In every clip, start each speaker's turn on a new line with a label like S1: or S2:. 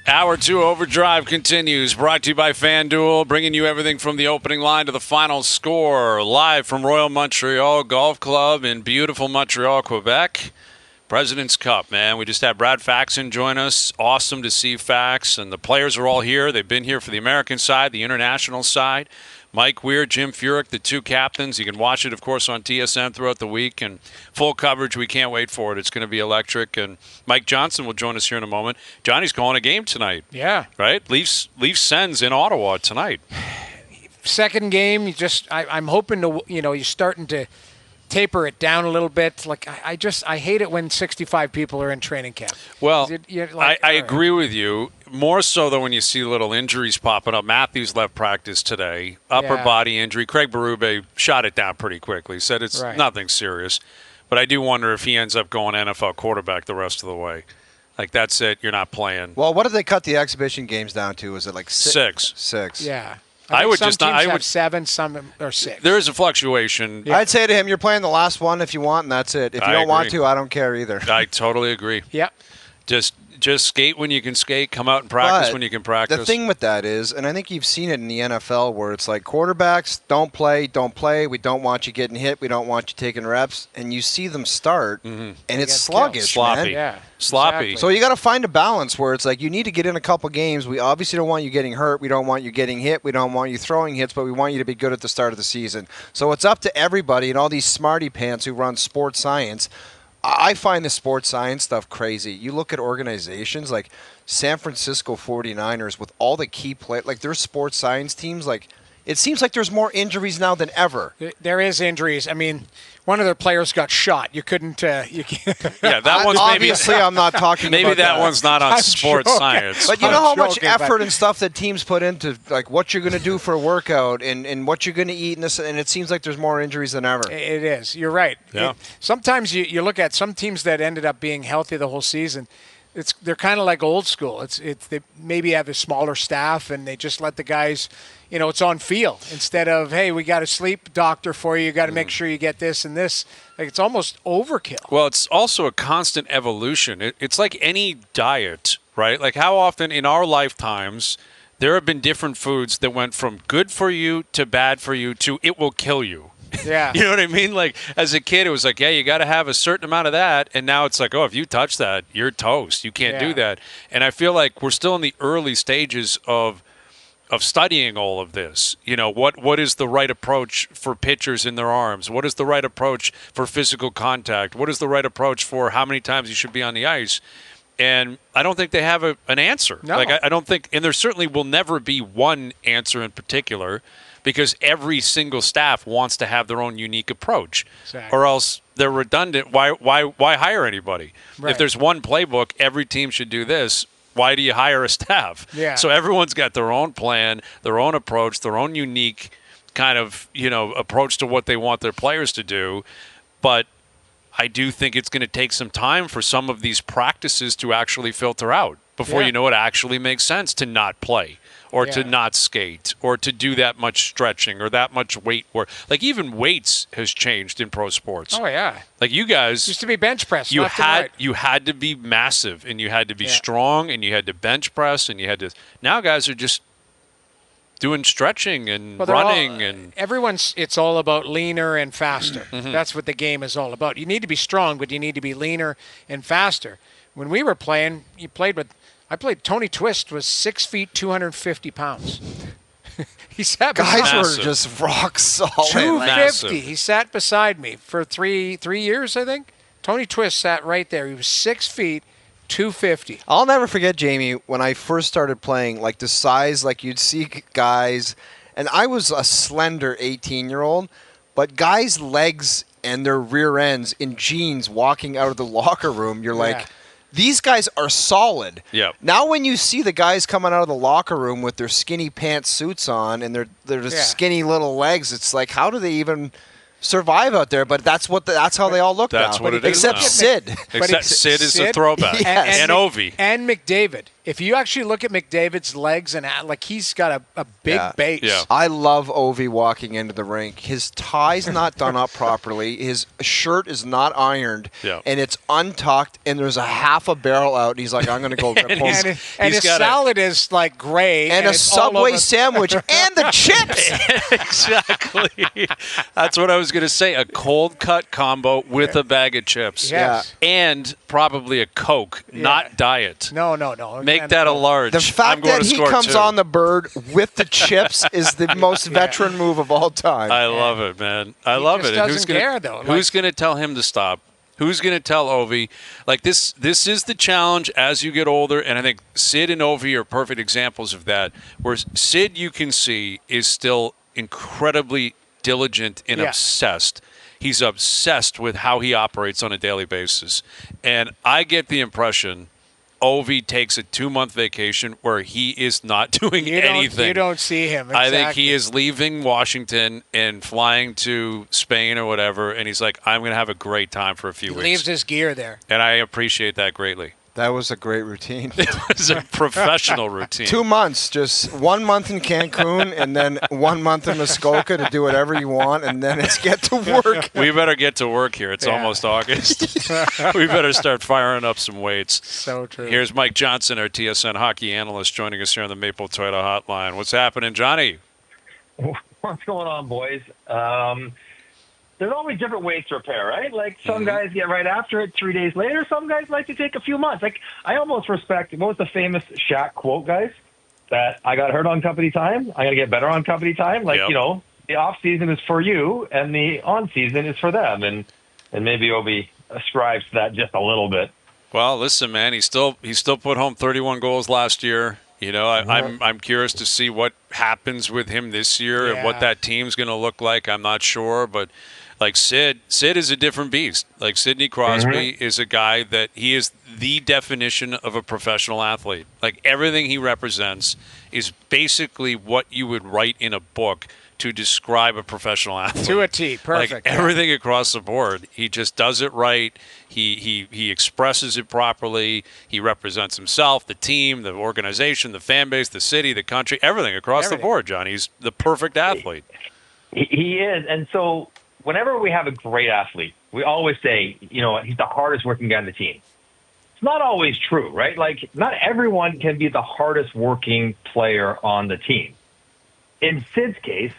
S1: Hour 2 Overdrive continues, brought to you by FanDuel, bringing you everything from the opening line to the final score, live from Royal Montreal Golf Club in beautiful Montreal, Quebec. President's Cup, man. We just had Brad Faxon join us. Awesome to see Fax, and the players are all here. They've been here for the American side, the international side. Mike Weir, Jim Furyk, the two captains. You can watch it, of course, on TSN throughout the week. And full coverage, we can't wait for it. It's going to be electric. And Mike Johnson will join us here in a moment. Johnny's calling a game tonight.
S2: Yeah.
S1: Right? Leafs Sens in Ottawa tonight.
S2: Second game, I'm hoping to, you're starting to taper it down a little bit. Like I hate it when 65 people are in training camp.
S1: Well, I agree with you. More so, though, when you see little injuries popping up. Matthews left practice today. Upper body injury. Craig Berube shot it down pretty quickly. Said it's nothing serious. But I do wonder if he ends up going NFL quarterback the rest of the way. Like, that's it. You're not playing.
S3: Well, what did they cut the exhibition games down to? Was it like six? Six.
S2: Yeah.
S1: I would
S2: some
S1: just
S2: teams
S1: not. I
S2: have
S1: would
S2: 7, some are 6.
S1: There is a fluctuation.
S3: Yeah. I'd say to him, "You're playing the last one if you want, and that's it. If you don't want to, I don't care either."
S1: I totally agree.
S2: Yeah.
S1: Just skate when you can skate, come out and practice when you can practice.
S3: The thing with that is, and I think you've seen it in the NFL, where it's like quarterbacks don't play. We don't want you getting hit. We don't want you taking reps. And you see them start, and it's sluggish,
S1: sloppy.
S3: man.
S2: Yeah,
S1: sloppy.
S2: Exactly.
S3: So you got to find a balance where it's like you need to get in a couple games. We obviously don't want you getting hurt. We don't want you getting hit. We don't want you throwing hits, but we want you to be good at the start of the season. So it's up to everybody and all these smarty pants who run sports science. I find the sports science stuff crazy. You look at organizations like San Francisco 49ers with all the key players, like their sports science teams, like it seems like there's more injuries now than ever.
S2: There is injuries. I mean, one of their players got shot. You couldn't.
S1: Yeah, that one's
S3: obviously I'm not talking.
S1: Maybe
S3: about
S1: that one's not on sports science.
S3: But you know how much effort and stuff that teams put into like what you're going to do for a workout and what you're going to eat, and it seems like there's more injuries than ever.
S2: It is. You're right.
S1: Yeah.
S2: Sometimes you look at some teams that ended up being healthy the whole season. They're kind of like old school. They maybe have a smaller staff and they just let the guys, it's on field instead of, hey, we got a sleep doctor for you. You got to make sure you get this and this. Like it's almost overkill.
S1: Well, it's also a constant evolution. It's like any diet, right? Like how often in our lifetimes there have been different foods that went from good for you to bad for you to it will kill you.
S2: Yeah.
S1: You know what I mean? Like, as a kid, it was like, yeah, you got to have a certain amount of that. And now it's like, oh, if you touch that, you're toast. You can't do that. And I feel like we're still in the early stages of studying all of this. What is the right approach for pitchers in their arms? What is the right approach for physical contact? What is the right approach for how many times you should be on the ice? And I don't think they have an answer.
S2: No.
S1: Like, I don't think – and there certainly will never be one answer in particular because every single staff wants to have their own unique approach.
S2: Exactly.
S1: Or else they're redundant. Why hire anybody?
S2: Right.
S1: If there's one playbook, every team should do this. Why do you hire a staff?
S2: Yeah.
S1: So everyone's got their own plan, their own approach, their own unique kind of, approach to what they want their players to do. But I do think it's going to take some time for some of these practices to actually filter out before you know it actually makes sense to not play or to not skate or to do that much stretching or that much weight work. Like even weights has changed in pro sports.
S2: Oh, yeah.
S1: Like you guys
S2: used to be bench press.
S1: You had to be massive and you had to be strong and you had to bench press and you had to. Now guys are just doing stretching and running and
S2: it's all about leaner and faster. That's what the game is all about. You need to be strong, but you need to be leaner and faster. When we were playing, I played Tony Twist was 6 feet, 250 pounds. He sat
S3: guys
S2: beside
S3: were just rock solid.
S2: 250. He sat beside me for three years, I think. Tony Twist sat right there. He was 6 feet, 250.
S3: I'll never forget, Jamie, when I first started playing, like the size, like you'd see guys, and I was a slender 18-year-old, but guys' legs and their rear ends in jeans walking out of the locker room, you're like, these guys are solid.
S1: Yeah.
S3: Now when you see the guys coming out of the locker room with their skinny pants suits on and their skinny little legs, it's like, how do they even survive out there? But that's how they all look now.
S1: That's what it is
S3: Except
S1: now.
S3: Sid.
S1: Except Sid is a throwback.
S3: Yes.
S1: And Ovi.
S2: And McDavid. if you actually look at McDavid's legs and like he's got a big base.
S1: Yeah.
S3: I love Ovi walking into the rink. His tie's not done up properly. His shirt is not ironed, and it's untucked, and there's a half a barrel out. And he's like, I'm going to go rip home.
S2: And his salad is like gray.
S3: And a Subway sandwich and the chips.
S1: Exactly. That's what I was going to say. A cold cut combo with a bag of chips.
S2: Yes.
S1: And probably a Coke, not diet.
S2: No.
S1: Make that a large.
S3: The fact that he comes on the bird with the chips is the most veteran move of all time.
S1: I love it, man. I love it.
S2: And who's care, though?
S1: Who's going to tell him to stop? Who's going to tell Ovi? Like this is the challenge as you get older, and I think Sid and Ovi are perfect examples of that. Where Sid, you can see, is still incredibly diligent and obsessed. He's obsessed with how he operates on a daily basis. And I get the impression Ovi takes a 2-month vacation where he is not doing anything.
S2: You don't see him. Exactly.
S1: I think he is leaving Washington and flying to Spain or whatever, and he's like, I'm going to have a great time for a few weeks.
S2: He leaves his gear there.
S1: And I appreciate that greatly.
S3: That was a great routine.
S1: It was a professional routine.
S3: 2 months, just 1 month in Cancun and then 1 month in Muskoka to do whatever you want, and then it's get to work.
S1: We better get to work here. It's almost August. We better start firing up some weights.
S2: So true.
S1: Here's Mike Johnson, our TSN hockey analyst, joining us here on the Maple Toyota Hotline. What's happening, Johnny?
S4: What's going on, boys? There's always different ways to repair, right? Like some guys get right after it 3 days later. Some guys like to take a few months. Like I almost respect, what was the famous Shaq quote, guys? That I got hurt on company time. I got to get better on company time. Like, you know, the off season is for you and the on season is for them. And maybe Obi ascribes to that just a little bit.
S1: Well, listen, man, he still put home 31 goals last year. You know, I'm curious to see what happens with him this year and what that team's going to look like. I'm not sure, but like Sid is a different beast. Like Sidney Crosby is a guy that he is the definition of a professional athlete. Like everything he represents is basically what you would write in a book to describe a professional athlete.
S2: To a T, perfect.
S1: Like everything across the board. He just does it right. He expresses it properly. He represents himself, the team, the organization, the fan base, the city, the country, everything across the board, John. He's the perfect athlete.
S4: He is. And so whenever we have a great athlete, we always say, you know, he's the hardest working guy on the team. It's not always true, right? Like not everyone can be the hardest working player on the team. In Sid's case,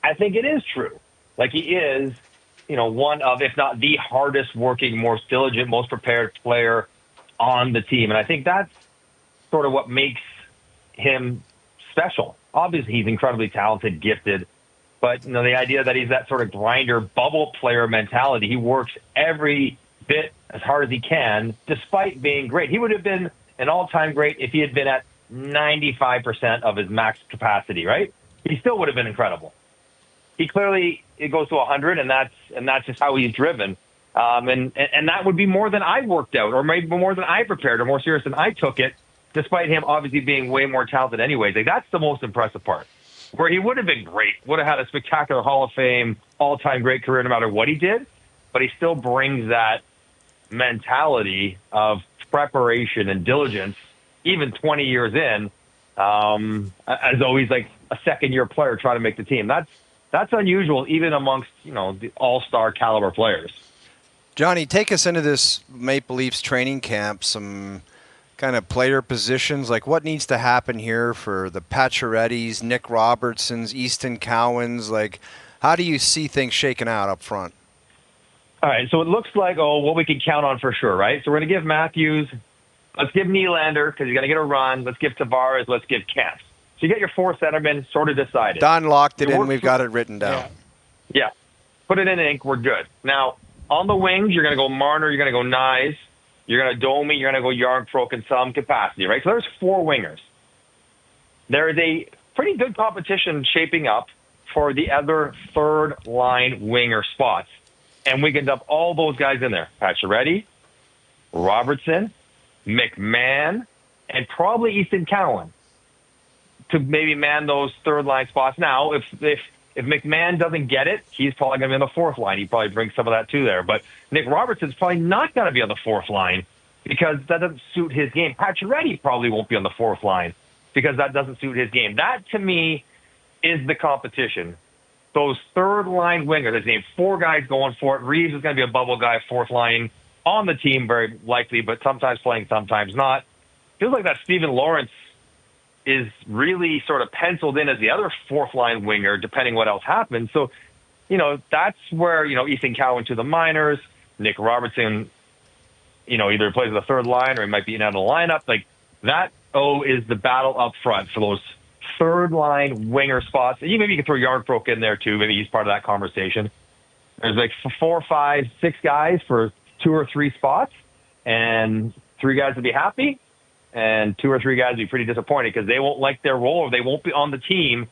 S4: I think it is true. Like he is, you know, one of, if not the hardest working, most diligent, most prepared player on the team. And I think that's sort of what makes him special. Obviously, he's incredibly talented, gifted. But, you know, the idea that he's that sort of grinder, bubble player mentality, he works every bit as hard as he can, despite being great. He would have been an all-time great if he had been at 95% of his max capacity, right? He still would have been incredible. He clearly, it goes to 100, and that's just how he's driven. And that would be more than I worked out, or maybe more than I prepared, or more serious than I took it, despite him obviously being way more talented anyways. Like, that's the most impressive part. Where he would have been great, would have had a spectacular Hall of Fame, all-time great career no matter what he did, but he still brings that mentality of preparation and diligence, even 20 years in, as always like a second-year player trying to make the team. That's unusual, even amongst, you know, the all-star caliber players.
S3: Johnny, take us into this Maple Leafs training camp, some kind of player positions, like what needs to happen here for the Paciorettys, Nick Robertsons, Easton Cowans, like how do you see things shaking out up front?
S4: All right, so it looks like, what we can count on for sure, right? So we're going to give Matthews, let's give Nylander, because he's going to get a run, let's give Tavares, let's give Kemp. So you get your four centermen sort of decided.
S3: Don locked it in, we've got it written down.
S4: Yeah. Put it in ink, we're good. Now, on the wings, you're going to go Marner, you're going to go Nyes, you're going to Domi, you're going to go Yarncroke in some capacity, right? So there's four wingers. There is a pretty good competition shaping up for the other third-line winger spots. And we can dump all those guys in there. Pacioretty, Robertson, McMahon, and probably Easton Cowan to maybe man those third-line spots. Now, if McMahon doesn't get it, he's probably going to be on the fourth line. He probably brings some of that too there. But Nick Robertson's probably not going to be on the fourth line because that doesn't suit his game. Pacioretty probably won't be on the fourth line because that doesn't suit his game. That, to me, is the competition. Those third-line wingers, there's named 4 guys going for it. Reeves is going to be a bubble guy, fourth line on the team, very likely, but sometimes playing, sometimes not. Feels like that Steven Lawrence is really sort of penciled in as the other fourth-line winger, depending what else happens. So, that's where, Ethan Cowan to the minors, Nick Robertson, either plays the third line or he might be in out of the lineup. Like, that, is the battle up front for those third-line winger spots. Maybe you can throw Yardbrook in there, too. Maybe he's part of that conversation. There's like 4, 5, 6 guys for 2 or 3 spots, and 3 guys would be happy, and 2 or 3 guys would be pretty disappointed because they won't like their role or they won't be on the team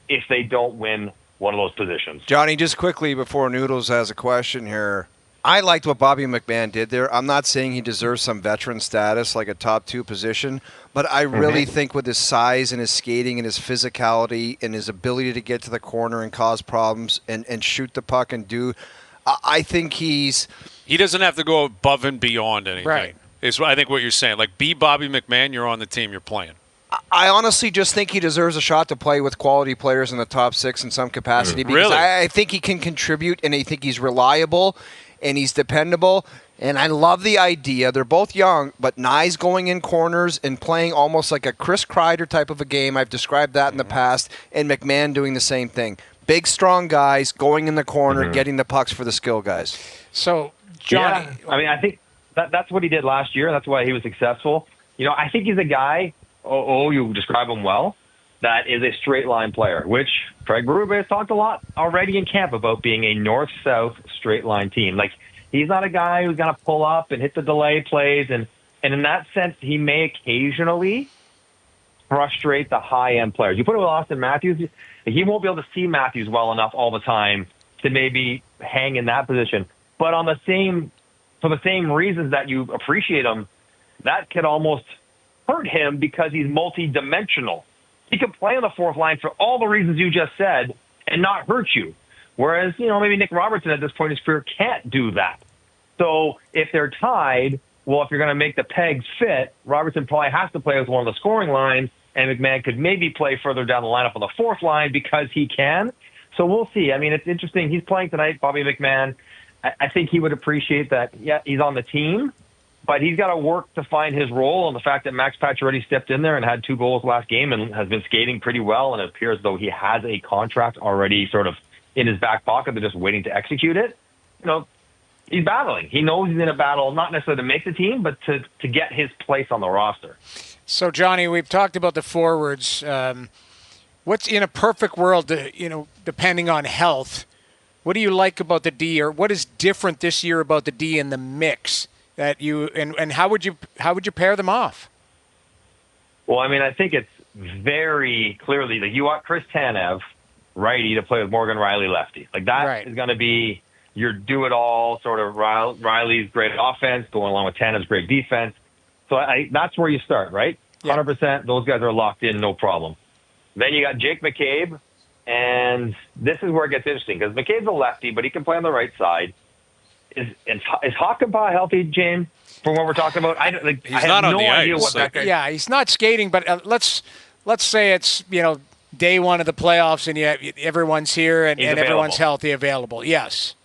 S4: if they don't win one of those positions.
S3: Johnny, just quickly before Noodles has a question here, I liked what Bobby McMahon did there. I'm not saying he deserves some veteran status like a top 2 position, but I really think with his size and his skating and his physicality and his ability to get to the corner and cause problems and shoot the puck and do, I think he
S1: doesn't have to go above and beyond anything.
S2: Right.
S1: Is I think what you're saying. Like, be Bobby McMahon, you're on the team, you're playing.
S3: I honestly just think he deserves a shot to play with quality players in the top 6 in some capacity because
S1: Really?
S3: I think he can contribute, and I think he's reliable and he's dependable. And I love the idea. They're both young, but Nye's going in corners and playing almost like a Chris Kreider type of a game. I've described that in the past, and McMahon doing the same thing. Big, strong guys going in the corner, getting the pucks for the skill guys.
S2: So, Johnny.
S4: Yeah. I mean, I think that's what he did last year. That's why he was successful. I think he's a guy, you describe him well, that is a straight line player, which Craig Berube has talked a lot already in camp about being a north-south straight line team. Like, he's not a guy who's going to pull up and hit the delay plays. And in that sense, he may occasionally frustrate the high-end players. You put it with Auston Matthews, he won't be able to see Matthews well enough all the time to maybe hang in that position. But for the same reasons that you appreciate him, that could almost hurt him because he's multi-dimensional. He can play on the fourth line for all the reasons you just said and not hurt you. Whereas, maybe Nick Robertson at this point in his career can't do that. So if they're tied, well, if you're going to make the pegs fit, Robertson probably has to play with one of the scoring lines, and McMahon could maybe play further down the lineup on the fourth line because he can. So we'll see. I mean, it's interesting. He's playing tonight, Bobby McMahon. I think he would appreciate that, yeah, he's on the team, but he's got to work to find his role. And the fact that Max Pacioretty stepped in there and had 2 goals last game and has been skating pretty well, and it appears as though he has a contract already sort of in his back pocket. They're just waiting to execute it. He's battling. He knows he's in a battle, not necessarily to make the team, but to get his place on the roster.
S2: So, Johnny, we've talked about the forwards. What's in a perfect world, depending on health, what do you like about the D, or what is different this year about the D in the mix that you and how would you pair them off?
S4: Well, I mean, I think it's very clearly that you want Chris Tanev, righty, to play with Morgan Rielly, lefty. Like, that is going to be your do-it-all sort of Rielly's great offense going along with Tanev's great defense. So that's where you start, right?
S2: Yeah.
S4: 100%. Those guys are locked in, no problem. Then you got Jake McCabe, and this is where it gets interesting because McCabe's a lefty, but he can play on the right side. Is Hakanpää healthy, James? From what we're talking about,
S1: He's not on the ice.
S2: Yeah, he's not skating, but let's say it's day one of the playoffs and everyone's here and everyone's healthy, available. Yes.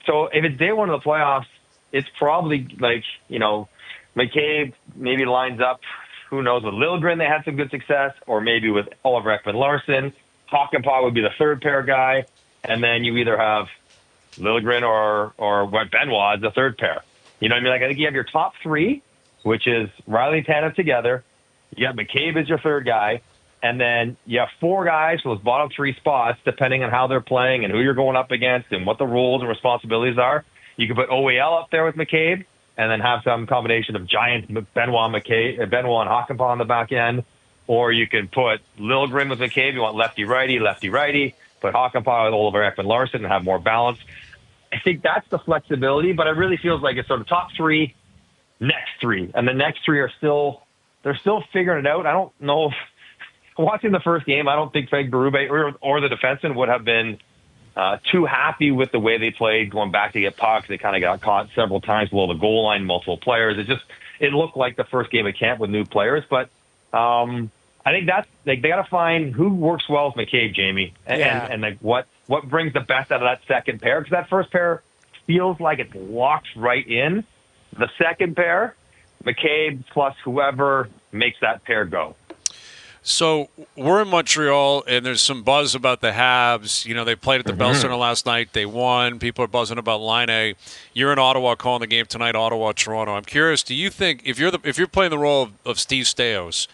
S4: So if it's day one of the playoffs, it's probably like McCabe maybe lines up. Who knows, with Liljegren they had some good success, or maybe with Oliver Ekman-Larsson. Hakanpää would be the third pair guy, and then you either have Liljegren or Benoit as the third pair. You know what I mean? Like, I think you have your top 3, which is Rielly and Tanev together. You got McCabe as your third guy, and then you have 4 guys for those bottom 3 spots, depending on how they're playing and who you're going up against and what the roles and responsibilities are. You can put OEL up there with McCabe, and then have some combination of giants, Benoit and Hakanpää on the back end. Or you can put Liljegren with McCabe. You want lefty-righty. Put Hakanpää with Oliver Ekman-Larsson and have more balance. I think that's the flexibility, but it really feels like it's sort of top 3, next 3. And the next 3 are still figuring it out. I don't know if, watching the first game, I don't think Craig Berube or the defenseman would have been too happy with the way they played, going back to get pucks. They kind of got caught several times below the goal line, multiple players. It looked like the first game of camp with new players, but I think that's they got to find who works well with McCabe, Jamie, and like what brings the best out of that second pair, because that first pair feels like it's locked right in. The second pair, McCabe plus whoever makes that pair go.
S1: So we're in Montreal, and there's some buzz about the Habs. You know, they played at the Bell Center last night. They won. People are buzzing about Line A. You're in Ottawa calling the game tonight, Ottawa, Toronto. I'm curious, do you think, if you're playing the role of Steve Stais,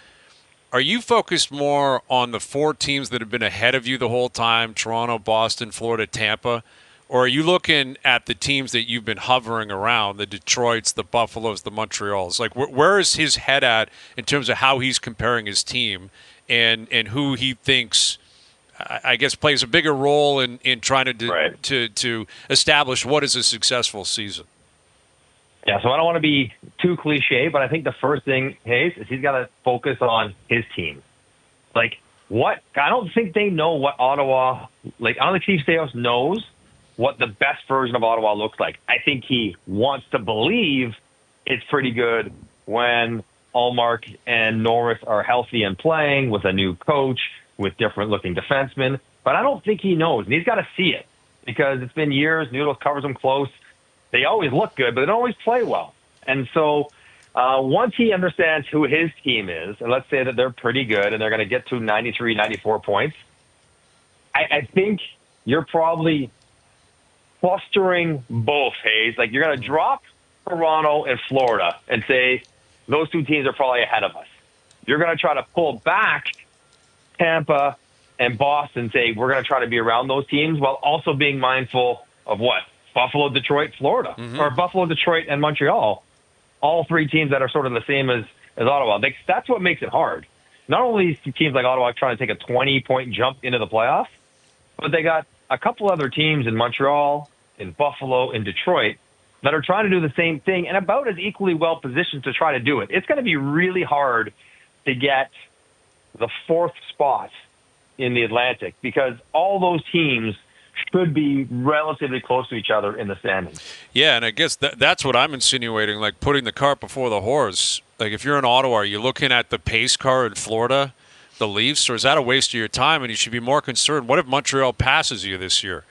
S1: are you focused more on the four teams that have been ahead of you the whole time, Toronto, Boston, Florida, Tampa? Or are you looking at the teams that you've been hovering around, the Detroits, the Buffaloes, the Montreals? Like, where is his head at in terms of how he's comparing his team and who he thinks, I guess, plays a bigger role in trying to establish what is a successful season?
S4: Yeah, so I don't want to be too cliche, but I think the first thing, Hayes, is he's got to focus on his team. Like, I don't think they know what Ottawa, I don't think Steve Stais knows what the best version of Ottawa looks like. I think he wants to believe it's pretty good when Ullmark and Norris are healthy and playing with a new coach, with different-looking defensemen. But I don't think he knows, and he's got to see it because it's been years. Noodles covers them close. They always look good, but they don't always play well. And so once he understands who his team is, and let's say that they're pretty good and they're going to get to 93, 94 points, I think you're probably clustering both, Hayes. Like, you're going to drop Toronto and Florida and say those two teams are probably ahead of us. You're going to try to pull back Tampa and Boston, say we're going to try to be around those teams while also being mindful of what? Buffalo, Detroit, Florida, or Buffalo, Detroit, and Montreal, all three teams that are sort of the same as Ottawa. That's what makes it hard. Not only teams like Ottawa trying to take a 20-point jump into the playoffs, but they got a couple other teams in Montreal, in Buffalo, in Detroit that are trying to do the same thing and about as equally well positioned to try to do it. It's going to be really hard to get the fourth spot in the Atlantic because all those teams should be relatively close to each other in the standings.
S1: Yeah, and I guess that's what I'm insinuating, like putting the cart before the horse. Like, if you're in Ottawa, are you looking at the pace car in Florida, the Leafs, or is that a waste of your time and you should be more concerned? What if Montreal passes you this year?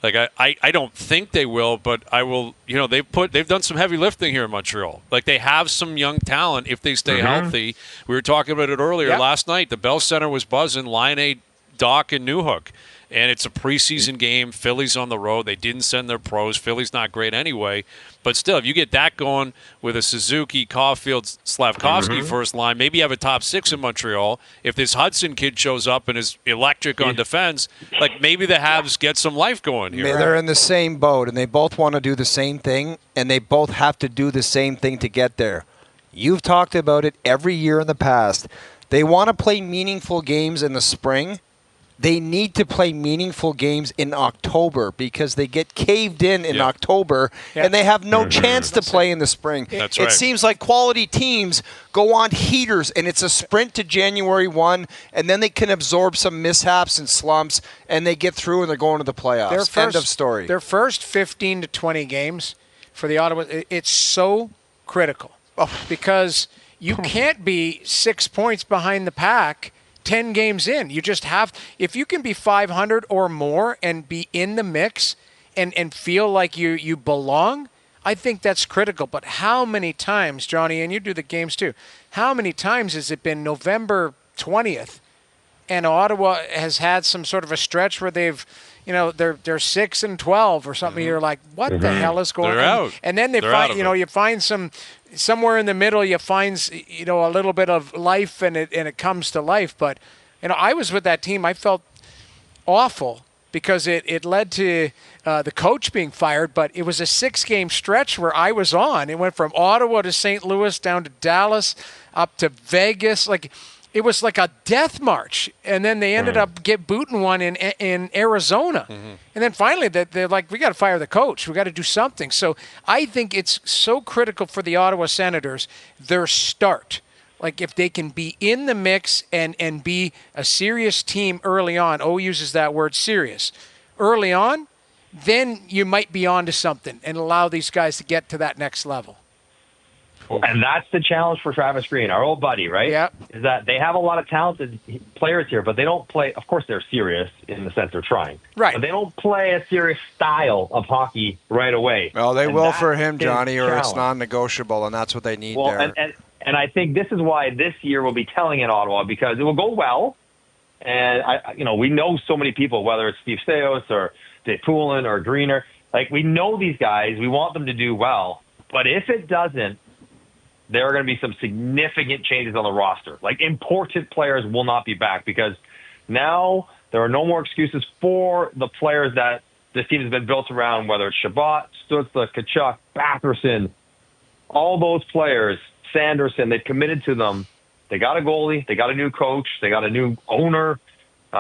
S1: Like, I don't think they will, but I will. You know, they've done some heavy lifting here in Montreal. Like, they have some young talent if they stay healthy. We were talking about it earlier last night. The Bell Center was buzzing. Line A, Doc, and Newhook. And it's a preseason game. Philly's on the road. They didn't send their pros. Philly's not great anyway. But still, if you get that going with a Suzuki, Caulfield, Slavkovsky first line, maybe you have a top six in Montreal. If this Hudson kid shows up and is electric on defense, like, maybe the Habs get some life going here.
S3: They're in the same boat, and they both want to do the same thing, and they both have to do the same thing to get there. You've talked about it every year in the past. They want to play meaningful games in the spring. They need to play meaningful games in October because they get caved in October, and they have no chance to play in the spring.
S1: That's
S3: right.
S1: It
S3: seems like quality teams go on heaters, and it's a sprint to January 1, and then they can absorb some mishaps and slumps, and they get through, and they're going to the playoffs. End of story.
S2: Their first 15 to 20 games for the Ottawa, it's so critical because you can't be 6 points behind the pack 10 games in. You just have, if you can be 500 or more and be in the mix and feel like you belong, I think that's critical. But how many times, Johnny, and you do the games too, how many times has it been November 20th and Ottawa has had some sort of a stretch where they've, you know, they're 6-12 or something. You're like, what the hell is going on?
S1: Out.
S2: And then they find, you find somewhere in the middle, you find, a little bit of life, and it comes to life. But, I was with that team. I felt awful because it led to the coach being fired, but it was a 6-game stretch where I was on. It went from Ottawa to St. Louis, down to Dallas, up to Vegas. Like, it was like a death march, and then they ended up booting one in Arizona. And then finally, they're like, we got to fire the coach. We got to do something. So I think it's so critical for the Ottawa Senators, their start. Like, if they can be in the mix and be a serious team early on, uses that word serious, early on, then you might be onto something and allow these guys to get to that next level.
S4: And that's the challenge for Travis Green, our old buddy, right?
S2: Yeah.
S4: Is that they have a lot of talented players here, but they don't play. Of course, they're serious in the sense they're trying.
S2: Right.
S4: But they don't play a serious style of hockey right away.
S3: Well, they
S4: And
S3: will
S4: that's
S3: for him,
S4: his
S3: Johnny, or it's
S4: challenge.
S3: non-negotiable, and that's what they need
S4: Well,
S3: there.
S4: and I think this is why this year will be telling in Ottawa, because it will go well. And we know so many people, whether it's Steve Stais or Dave Poulin or Greener, like we know these guys. We want them to do well, but if it doesn't, there are going to be some significant changes on the roster. Like important players will not be back because now there are no more excuses for the players that this team has been built around, whether it's Shabbat, Stützle, Tkachuk, Batherson, all those players, Sanderson, they've committed to them. They got a goalie. They got a new coach. They got a new owner. They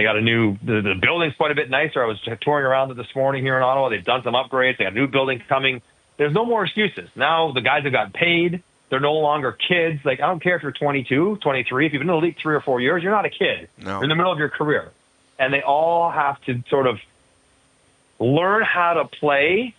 S4: got the building's quite a bit nicer. I was touring around it this morning here in Ottawa. They've done some upgrades. They got a new building coming. There's no more excuses. Now the guys have got paid. They're no longer kids. Like, I don't care if you're 22, 23. If you've been in the league 3 or 4 years, you're not a kid.
S3: No.
S4: You're in the middle of your career. And they all have to sort of learn how to play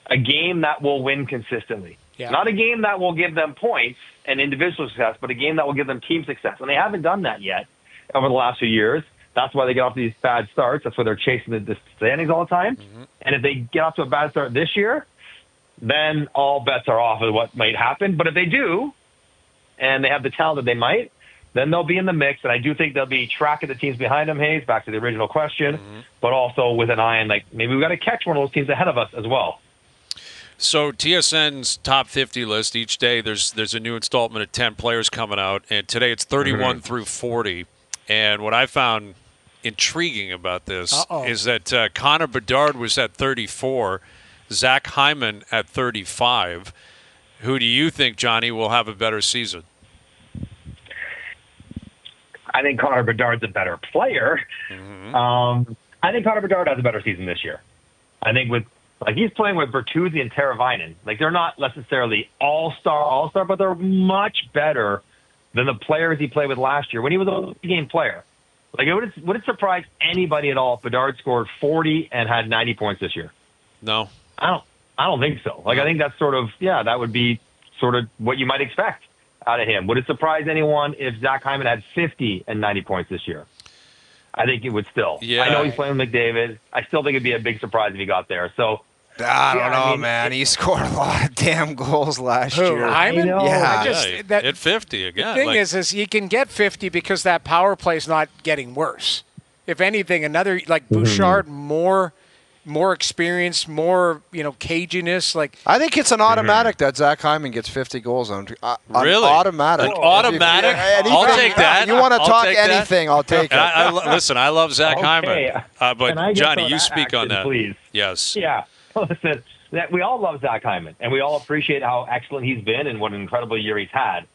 S4: a game that will win consistently.
S2: Yeah.
S4: Not a game that will give them points and individual success, but a game that will give them team success. And they haven't done that yet over the last few years. That's why they get off these bad starts. That's why they're chasing the standings all the time. Mm-hmm. And if they get off to a bad start this year, then all bets are off of what might happen. But if they do, and they have the talent that they might, then they'll be in the mix. And I do think they'll be tracking the teams behind them, Hayes, back to the original question, but also with an eye on, like, maybe we've got to catch one of those teams ahead of us as well.
S1: So TSN's top 50 list, each day there's a new installment of 10 players coming out, and today it's 31 through 40. And what I found intriguing about this is that Connor Bedard was at 34, Zach Hyman at 35. Who do you think, Johnny, will have a better season?
S4: I think Connor Bedard's a better player. I think Connor Bedard has a better season this year. I think he's playing with Bertuzzi and Teravainen. Like, they're not necessarily all-star, but they're much better than the players he played with last year when he was a game player. Like, would it surprise anybody at all if Bedard scored 40 and had 90 points this year?
S1: No.
S4: I don't think so. Like, I think that's that would be sort of what you might expect out of him. Would it surprise anyone if Zach Hyman had 50 and 90 points this year? I think it would still.
S1: Yeah.
S4: I know he's playing with McDavid. I still think it'd be a big surprise if he got there. So
S3: I don't know, man. He scored a lot of damn goals last year.
S2: Hyman?
S3: Yeah.
S1: Hit 50 again.
S2: The thing is he can get 50 because that power play's not getting worse. If anything, another, like Bouchard, more experience, more, caginess. Like,
S3: I think it's an automatic that Zach Hyman gets 50 goals on.
S1: Really?
S3: Automatic.
S1: An automatic? I'll take that.
S3: You want to
S1: I'll
S3: talk
S1: take that.
S3: anything, I'll take it.
S1: Listen, I love Zach
S4: Okay.
S1: Hyman.
S4: Can I
S1: But,
S4: get
S1: Johnny,
S4: some
S1: you
S4: of
S1: speak on
S4: action,
S1: that.
S4: please.
S1: Yes.
S4: Yeah. Listen, we all love Zach Hyman, and we all appreciate how excellent he's been and what an incredible year he's had.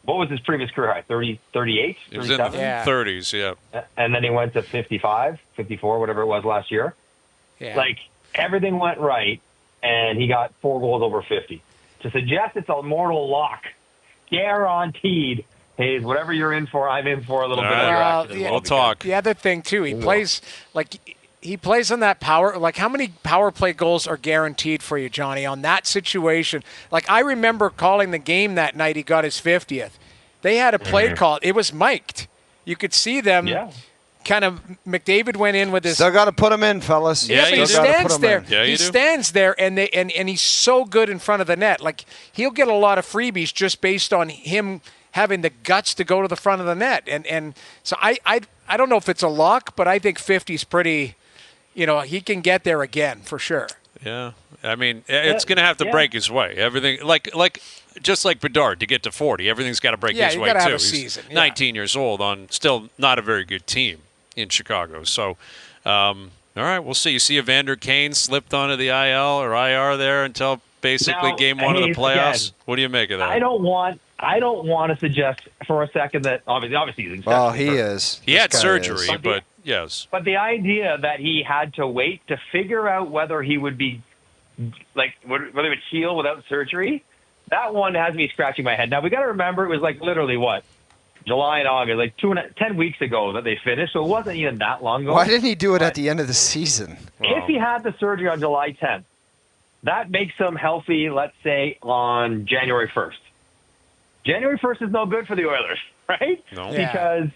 S4: What was his previous career high? 30, 38,
S1: It was in the 30s, yeah.
S4: And then he went to 55, 54, whatever it was last year.
S2: yeah.
S4: Like, everything went right, and he got 4 goals over 50. To suggest it's a mortal lock, guaranteed, Hayes, whatever you're in for, I'm in for a little bit of your action as well.
S1: We'll talk.
S2: The other thing, too, he plays on that power. Like, how many power play goals are guaranteed for you, Johnny, on that situation? Like, I remember calling the game that night he got his 50th. They had a play call. It was mic'd. You could see them.
S4: Yeah.
S2: Kind of, McDavid went in with his.
S3: Still got to put him in, fellas.
S1: Yeah,
S2: but he
S1: you
S3: Still gotta
S2: stands
S3: put 'em
S2: there.
S3: in.
S1: Yeah, you
S2: he
S1: do.
S2: stands there, and he's so good in front of the net. Like, he'll get a lot of freebies just based on him having the guts to go to the front of the net. And so I don't know if it's a lock, but I think 50's pretty. He can get there again for sure.
S1: Yeah. I mean, it's going to have to break his way. Everything, just like Bedard, to get to 40, everything's got to break his
S2: you
S1: way,
S2: gotta
S1: too.
S2: have a
S1: He's
S2: season. Yeah.
S1: 19 years old on still not a very good team in Chicago. So, all right, we'll see. You see Evander Kane slipped onto the IL or IR there until basically
S4: Now,
S1: game 1 of the
S4: Hayes,
S1: playoffs.
S4: again,
S1: What do you make of that?
S4: I don't want to suggest for a second that obviously he's
S3: Well,
S4: exceptionally
S3: he
S4: hurt.
S3: is.
S1: He
S3: This
S1: had
S3: guy
S1: surgery,
S3: is.
S1: but yes.
S4: But the idea that he had to wait to figure out whether he would be whether he would heal without surgery, that one has me scratching my head. Now we got to remember it was like literally July and August, like 10 weeks ago that they finished, so it wasn't even that long ago.
S3: Why didn't he do it at the end of the season?
S4: If he had the surgery on July 10th, that makes him healthy, let's say, on January 1st. January 1st is no good for the Oilers, right?
S1: No.
S2: Yeah.
S4: Because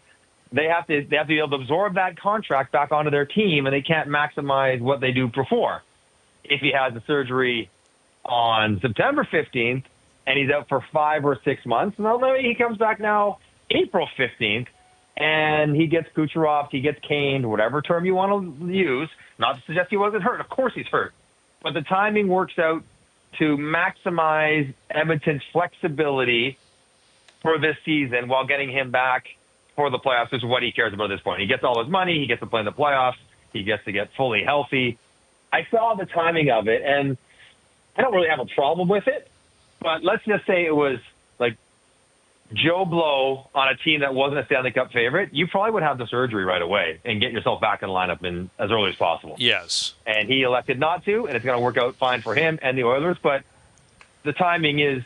S4: they have to be able to absorb that contract back onto their team, and they can't maximize what they do before. If he has the surgery on September 15th and he's out for 5 or 6 months, well, maybe he comes back now April 15th, and he gets Kucherov, he gets caned, whatever term you want to use. Not to suggest he wasn't hurt. Of course he's hurt. But the timing works out to maximize Edmonton's flexibility for this season while getting him back for the playoffs, which is what he cares about at this point. He gets all his money. He gets to play in the playoffs. He gets to get fully healthy. I saw the timing of it, and I don't really have a problem with it. But let's just say it was like Joe Blow on a team that wasn't a Stanley Cup favorite, you probably would have the surgery right away and get yourself back in the lineup as early as possible.
S1: Yes.
S4: And he elected not to, and it's going to work out fine for him and the Oilers, but the timing is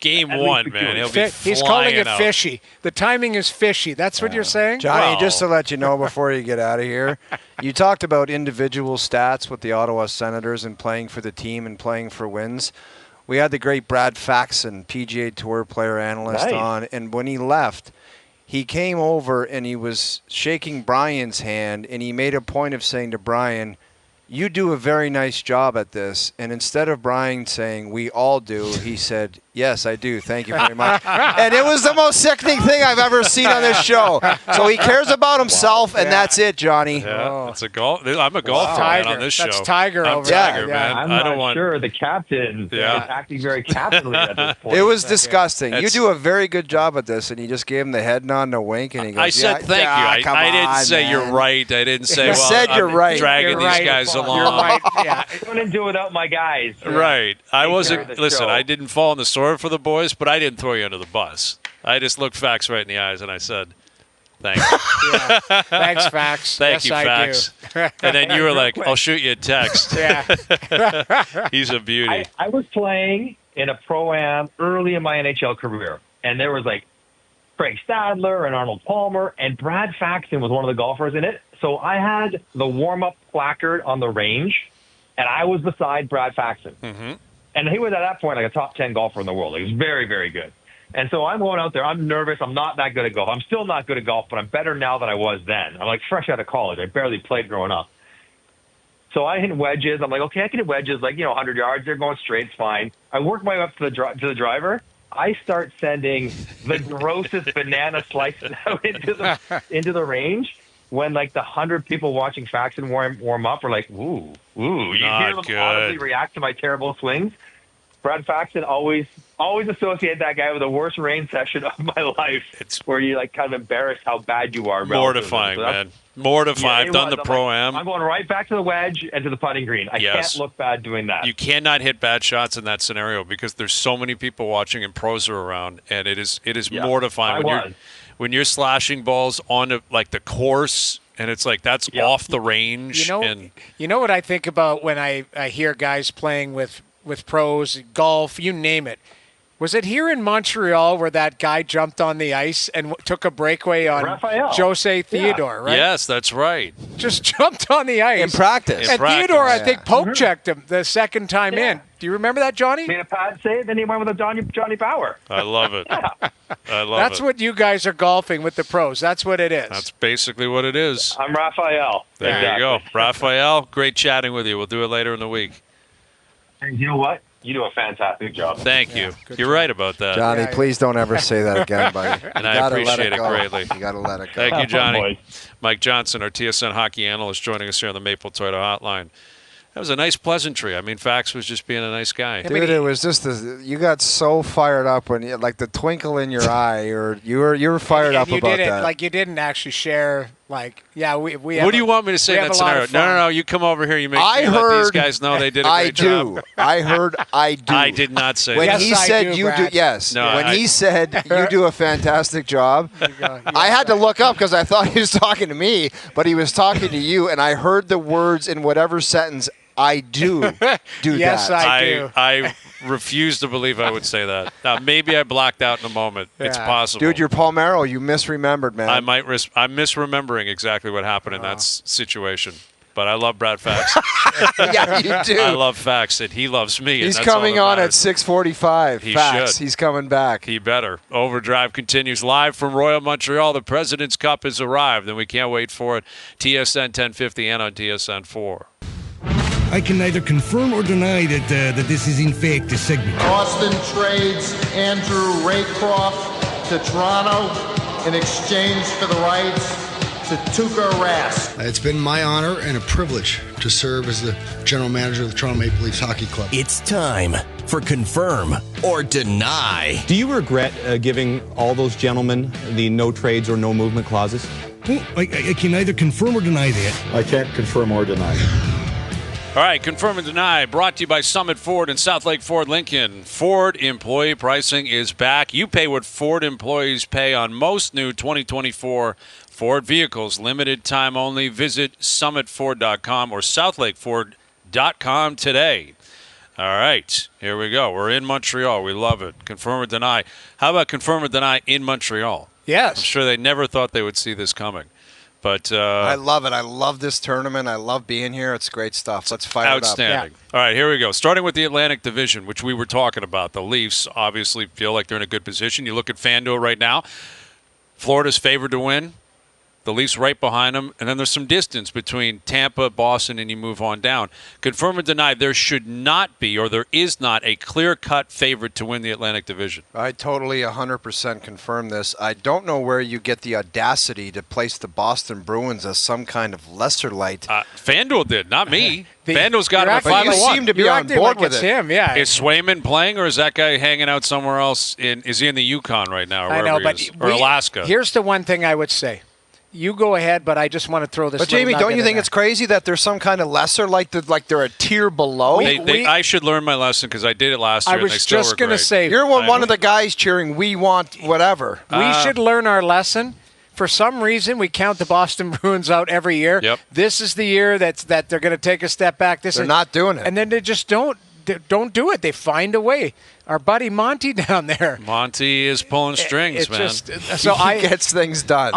S1: Game
S4: at
S1: one,
S4: least
S1: man. He'll
S2: Fi-
S1: be
S2: He's calling
S1: flying
S2: it
S1: out.
S2: fishy. The timing is fishy. That's what you're saying?
S3: Johnny,
S1: Well-
S3: just to let you know before you get out of here, you talked about individual stats with the Ottawa Senators and playing for the team and playing for wins. We had the great Brad Faxon, PGA Tour player analyst,
S4: Nice.
S3: on, and when he left, he came over and he was shaking Brian's hand, and he made a point of saying to Brian, "You do a very nice job at this." And instead of Brian saying, "We all do," he said, "Yes, I do. Thank you very much." And it was the most sickening thing I've ever seen on this show. So he cares about himself, and that's it, Johnny.
S1: Yeah, it's a golf. I'm a golfer man
S2: Tiger.
S1: on this show.
S2: That's Tiger
S1: I'm
S2: over
S1: Tiger,
S2: there.
S1: man.
S2: Yeah.
S4: I'm
S1: I
S4: not
S1: don't want.
S4: sure the captain
S1: Yeah.
S4: is acting very captainly at this point.
S3: It was disgusting. You
S1: It's-
S3: do a very good job at this, and he just gave him the head nod and a wink, and he goes,
S1: I said
S3: yeah,
S1: thank
S3: yeah,
S1: you.
S3: come
S1: I didn't
S3: on,
S1: say
S3: man."
S1: you're right. I didn't say,
S3: You
S1: well,
S3: said you're
S1: I'm
S3: right.
S1: dragging
S2: You're
S1: these
S2: right.
S1: guys
S2: You're
S1: along.
S2: right. Yeah.
S4: I couldn't do without my guys.
S1: Right. I
S4: Take
S1: wasn't.
S4: care of the
S1: Listen,
S4: show.
S1: I didn't fall on the sword for the boys, but I didn't throw you under the bus. I just looked Fax right in the eyes and I said, "Thank you,
S2: Yeah. Thanks, Fax.
S1: thank
S2: yes,
S1: you,
S2: I
S1: Fax."
S2: do.
S1: And then you were like, "I'll shoot you a text."
S2: Yeah.
S1: He's a beauty.
S4: I was playing in a Pro-Am early in my NHL career, and there was like Craig Stadler and Arnold Palmer, and Brad Faxon was one of the golfers in it. So I had the warm-up placard on the range, and I was beside Brad Faxon.
S1: Mm-hmm.
S4: And he was at that point like a top 10 golfer in the world. He was very, very good. And so I'm going out there. I'm nervous. I'm not that good at golf. I'm still not good at golf, but I'm better now than I was then. I'm like fresh out of college. I barely played growing up. So I hit wedges. I'm like, okay, I can hit wedges, 100 yards. They're going straight. It's fine. I work my way up to the driver. I start sending the grossest banana slices out into the range when the 100 people watching Faxon warm up were like, ooh. You
S1: Not
S4: hear them
S1: good.
S4: audibly react to my terrible swings. Brad Faxon always associate that guy with the worst rain session of my life.
S1: It's
S4: where you kind of embarrassed how bad you are.
S1: mortifying, man. Mortifying.
S4: Yeah,
S1: I've
S4: it
S1: done
S4: was.
S1: the
S4: I'm
S1: Pro-Am.
S4: I'm going right back to the wedge and to the putting green. I
S1: Yes.
S4: can't look bad doing that.
S1: You cannot hit bad shots in that scenario because there's so many people watching and pros are around, and it is
S4: Yeah,
S1: mortifying
S4: I was.
S1: when you're slashing balls onto the course, and it's that's
S4: Yeah.
S1: off the range.
S2: You know what I think about when I hear guys playing with pros, golf, you name it. Was it here in Montreal where that guy jumped on the ice and took a breakaway on
S4: Raphael.
S2: Jose Theodore, right?
S1: Yes, that's right.
S2: Just jumped on the ice.
S3: In practice.
S2: And
S1: practice.
S2: Theodore, I
S3: Yeah.
S2: think, poke checked him the second time
S4: Yeah.
S2: in. Do you remember that, Johnny?
S4: Made a pad save, then he went with a Johnny Bauer.
S1: I love it. I love
S2: That's
S1: it.
S2: what you guys are golfing with the pros. That's what it is.
S1: That's basically what it is.
S4: I'm Raphael.
S1: There
S4: Exactly.
S1: you go. Raphael, great chatting with you. We'll do it later in the week.
S4: And you know what? You do a fantastic job.
S1: Thank you.
S2: good
S1: You're right about that.
S3: Johnny,
S2: Yeah,
S3: please don't ever say that again, buddy. You
S1: And I
S3: gotta let
S1: appreciate it
S3: go.
S1: greatly.
S3: You got to let it go.
S1: Thank you,
S4: Have fun,
S1: Johnny.
S4: boys.
S1: Mike Johnson, our TSN hockey analyst, joining us here on the Maple Toyota Hotline. That was a nice pleasantry. I mean, Fax was just being a nice guy.
S3: Dude, it was just you got so fired up when you, the twinkle in your eye, or you were fired
S2: and
S3: up
S2: you
S3: about
S2: did it
S3: that.
S2: you didn't actually share. We have
S1: What do you want me to say
S2: we
S1: in
S2: have
S1: that
S2: a lot
S1: scenario?
S2: of
S1: No,
S2: fun.
S1: no. You come over here. You make
S3: I
S1: me let these
S3: heard-
S1: guys know they did a
S3: I
S1: great
S3: do.
S1: job.
S3: I heard. I do.
S1: I did not say
S3: When
S1: that.
S3: he
S2: Yes, I
S3: said
S2: do,
S3: you do,
S2: Brad.
S3: yes.
S1: No,
S3: when
S1: I-
S3: he said you do a fantastic job,
S2: go.
S3: I had to look up because I thought he was talking to me, but he was talking to you, and I heard the words in whatever sentence I do
S2: Yes,
S3: that.
S2: I do.
S1: I refuse to believe I would say that. Now, maybe I blacked out in a moment. It's
S2: Yeah.
S1: possible.
S3: Dude, you're Palmero. You misremembered, man.
S1: I'm misremembering exactly what happened in that situation. But I love Brad Faxon.
S3: Yeah, you do.
S1: I love Faxon. He loves me. and
S3: He's
S1: that's all
S3: coming
S1: that
S3: on at
S1: matters.
S3: 6:45.
S1: He
S3: Facts.
S1: should.
S3: He's coming back.
S1: He better. Overdrive continues live from Royal Montreal. The President's Cup has arrived, and we can't wait for it. TSN 1050 and on TSN 4.
S5: I can neither confirm or deny that this is in fact a segment.
S6: Auston trades Andrew Raycroft to Toronto in exchange for the rights to Tuukka Rask.
S7: It's been my honor and a privilege to serve as the general manager of the Toronto Maple Leafs Hockey Club.
S8: It's time for Confirm or Deny.
S9: Do you regret giving all those gentlemen the no trades or no movement clauses?
S5: I can neither confirm or deny that.
S10: I can't confirm or deny.
S1: All right, Confirm and Deny, brought to you by Summit Ford and South Lake Ford Lincoln. Ford employee pricing is back. You pay what Ford employees pay on most new 2024 Ford vehicles. Limited time only. Visit summitford.com or southlakeford.com today. All right, here we go. We're in Montreal. We love it. Confirm or Deny. How about Confirm or Deny in Montreal?
S2: Yes.
S1: I'm sure they never thought they would see this coming. But
S3: I love it. I love this tournament. I love being here. It's great stuff. Let's fire it up.
S1: outstanding. All right, here we go. Starting with the Atlantic Division, which we were talking about. The Leafs obviously feel like they're in a good position. You look at FanDuel right now. Florida's favored to win. The Leafs right behind them. And then there's some distance between Tampa, Boston, and you move on down. Confirm or deny, there should not be, or there is not, a clear-cut favorite to win the Atlantic Division.
S3: I totally 100% confirm this. I don't know where you get the audacity to place the Boston Bruins as some kind of lesser light.
S1: FanDuel did, not me. FanDuel's got him at
S3: But you
S1: 5-1.
S3: seem to be
S2: You're
S3: on
S2: acting
S3: board
S2: like
S3: with
S2: it's
S3: it.
S2: him, yeah.
S1: Is Swayman playing, or is that guy hanging out somewhere else? Is he in the Yukon right now, or
S2: I
S1: wherever
S2: know, but
S1: he is? Or Alaska?
S2: Here's the one thing I would say. You go ahead, but I just want to throw this.
S3: But Jamie,
S2: little
S3: don't you
S2: nugget
S3: think
S2: in
S3: it's crazy that there's some kind of lesser light, like they're a tier below?
S1: I should learn my lesson because I did it last year.
S2: I was
S1: and they still
S2: just
S1: going to
S2: say
S3: You're one of the guys cheering, we want whatever.
S2: we should learn our lesson. For some reason, we count the Boston Bruins out every year.
S1: Yep.
S2: This is the year that they're going to take a step back.
S3: They're not doing it.
S2: and then they just don't do it. They find a way. Our buddy Monty down there.
S1: Monty is pulling strings,
S2: It's
S1: man.
S2: just so
S3: he gets things done.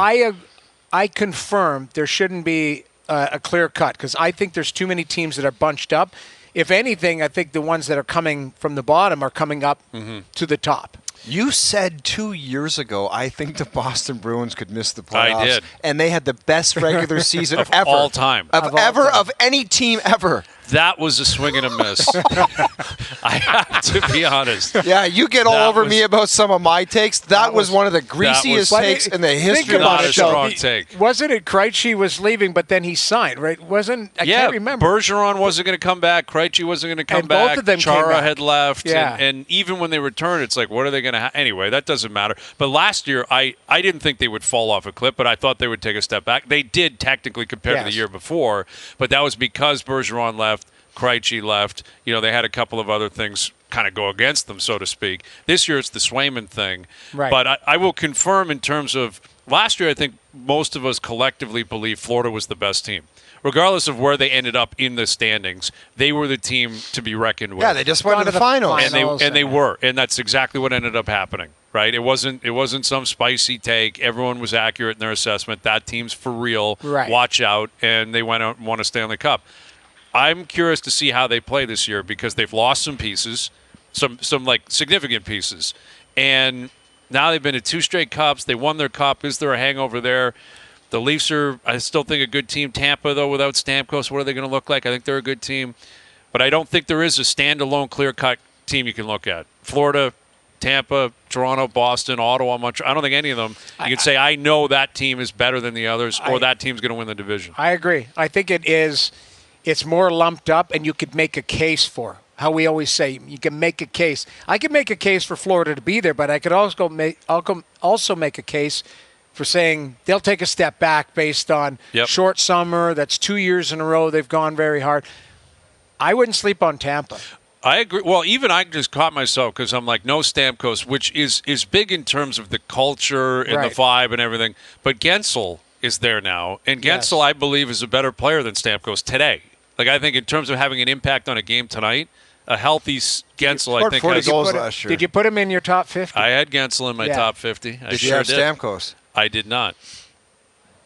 S2: I confirm there shouldn't be a clear cut because I think there's too many teams that are bunched up. If anything, I think the ones that are coming from the bottom are coming up to the top.
S3: You said 2 years ago, I think the Boston Bruins could miss the playoffs.
S1: I did.
S3: And they had the best regular season
S1: Of
S3: ever.
S1: all time.
S3: Of any team ever.
S1: That was a swing and a miss. I have to be honest.
S3: Yeah, you get all
S1: That
S3: over
S1: was-
S3: me about some of my takes. That was one of the greasiest
S1: was-
S3: takes in the history
S2: Think
S3: of
S2: about
S1: Not
S3: the
S1: a
S2: it,
S3: show.
S2: though.
S1: strong take.
S2: Wasn't it Krejci was leaving, but then he signed, right? I can't remember.
S1: Bergeron wasn't going to come back. Krejci wasn't going to come
S2: And both
S1: back.
S2: of them came
S1: Chara
S2: back.
S1: had left.
S2: Yeah.
S1: And even when they returned, it's like, what are they going to Anyway, that doesn't matter. But last year, I didn't think they would fall off a cliff, but I thought they would take a step back. They did technically compared to the
S2: Yes.
S1: year before, but that was because Bergeron left. Krejci left. They had a couple of other things kind of go against them, so to speak. This year it's the Swayman thing.
S2: Right.
S1: But I will confirm in terms of last year, I think most of us collectively believe Florida was the best team. Regardless of where they ended up in the standings, they were the team to be reckoned with.
S3: Yeah, they just went to the finals.
S1: And they were, and that's exactly what ended up happening. Right? It wasn't some spicy take. Everyone was accurate in their assessment. That team's for real.
S2: Right.
S1: Watch out, and they went out and won a Stanley Cup. I'm curious to see how they play this year because they've lost some pieces, some like significant pieces, and now they've been to 2 straight cups. They won their cup. Is there a hangover there? The Leafs are, I still think, a good team. Tampa, though, without Stamkos, what are they going to look like? I think they're a good team, but I don't think there is a standalone, clear-cut team you can look at. Florida, Tampa, Toronto, Boston, Ottawa, Montreal. I don't think any of them you can say, I know that team is better than the others or that team's going to win the division.
S2: I agree. I think it's more lumped up, and you could make a case for how we always say you can make a case. I could make a case for Florida to be there, but I could also make a case for saying they'll take a step back based on short summer. That's 2 years in a row they've gone very hard. I wouldn't sleep on Tampa.
S1: I agree. Well, even I just caught myself because I'm like, no Stamkos, which is big in terms of the culture and the vibe and everything. But Gensel is there now, and Gensel, I believe, is a better player than Stamkos today. Like, I think in terms of having an impact on a game tonight, a healthy Gensel, I think,
S3: 40
S1: has,
S3: goals last year.
S2: Did you put him in your top 50?
S1: I had Gensel in my top 50. I
S3: Did you
S1: sure
S3: have
S1: did.
S3: Stamkos?
S1: I did not.